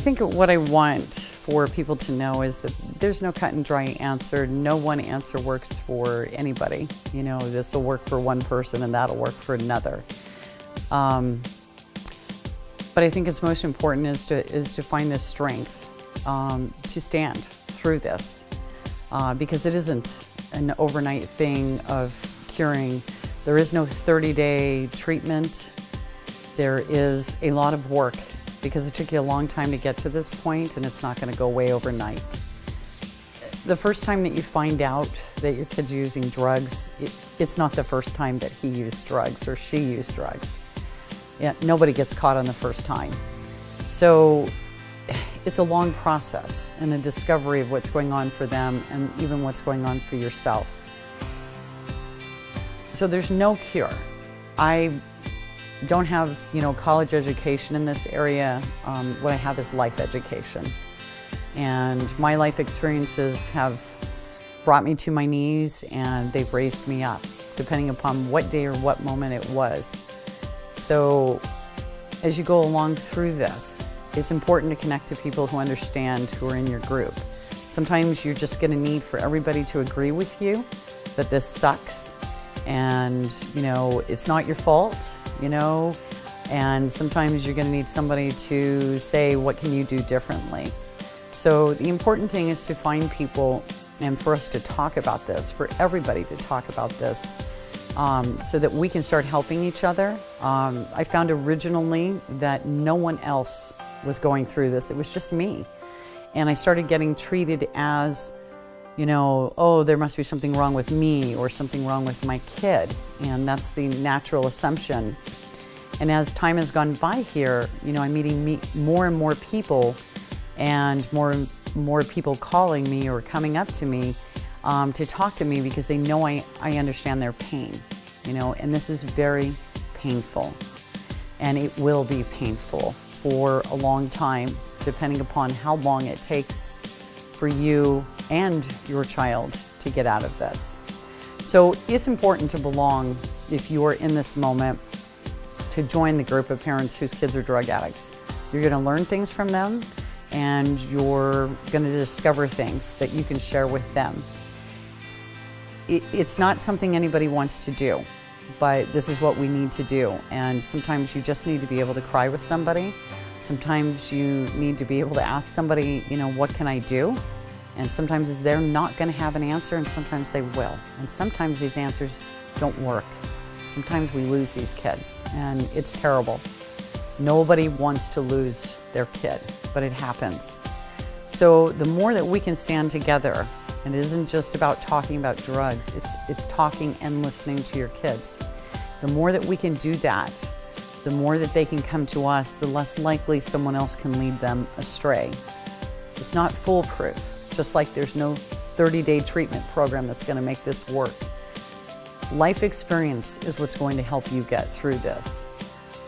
think what I want for people to know is that there's no cut and dry answer. No one answer works for anybody. You know, this will work for one person and that'll work for another. But I think it's most important is to find the strength to stand through this, because it isn't an overnight thing of curing. There is no 30-day treatment. There is a lot of work because it took you a long time to get to this point, and it's not going to go away overnight. The first time that you find out that your kid's using drugs, it's not the first time that he used drugs or she used drugs. Yeah, nobody gets caught on the first time. So it's a long process and a discovery of what's going on for them and even what's going on for yourself. So there's no cure. I don't have, college education in this area. What I have is life education. And my life experiences have brought me to my knees and they've raised me up, depending upon what day or what moment it was. So as you go along through this, it's important to connect to people who understand, who are in your group. Sometimes you're just going to need for everybody to agree with you that this sucks and, it's not your fault, and sometimes you're going to need somebody to say, what can you do differently? So the important thing is to find people and for us to talk about this, for everybody to talk about this, so that we can start helping each other. I found originally that no one else was going through this. It was just me. And I started getting treated as, oh, there must be something wrong with me or something wrong with my kid. And that's the natural assumption. And as time has gone by here, I'm meeting more and more people and more people calling me or coming up to me to talk to me because they know I understand their pain, and this is very painful. And it will be painful for a long time, depending upon how long it takes for you and your child to get out of this. So it's important to belong, if you are in this moment, to join the group of parents whose kids are drug addicts. You're going to learn things from them, and you're going to discover things that you can share with them. It's not something anybody wants to do, but this is what we need to do. And sometimes you just need to be able to cry with somebody. Sometimes you need to be able to ask somebody, what can I do? And sometimes they're not going to have an answer, and sometimes they will. And sometimes these answers don't work. Sometimes we lose these kids, and it's terrible. Nobody wants to lose their kid, but it happens. So the more that we can stand together, and it isn't just about talking about drugs, it's talking and listening to your kids. The more that we can do that, the more that they can come to us, the less likely someone else can lead them astray. It's not foolproof, just like there's no 30-day treatment program that's going to make this work. Life experience is what's going to help you get through this.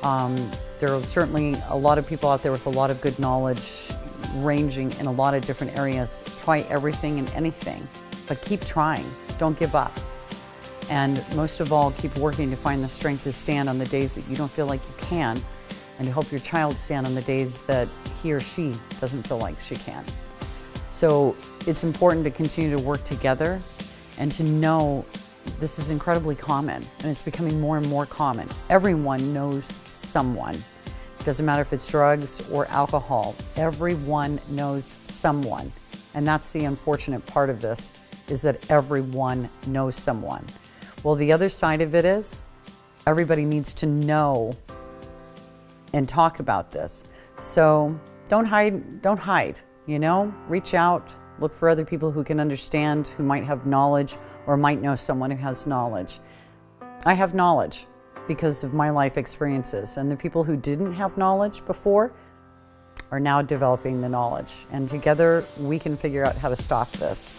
There are certainly a lot of people out there with a lot of good knowledge, ranging in a lot of different areas. Try everything and anything, but keep trying. Don't give up. And most of all, keep working to find the strength to stand on the days that you don't feel like you can, and to help your child stand on the days that he or she doesn't feel like she can. So it's important to continue to work together and to know this is incredibly common, and it's becoming more and more common. Everyone knows someone. It doesn't matter if it's drugs or alcohol. Everyone knows someone. And that's the unfortunate part of this, is that everyone knows someone. Well, the other side of it is everybody needs to know and talk about this. So don't hide, reach out, look for other people who can understand, who might have knowledge or might know someone who has knowledge. I have knowledge because of my life experiences, and the people who didn't have knowledge before are now developing the knowledge. And together we can figure out how to stop this.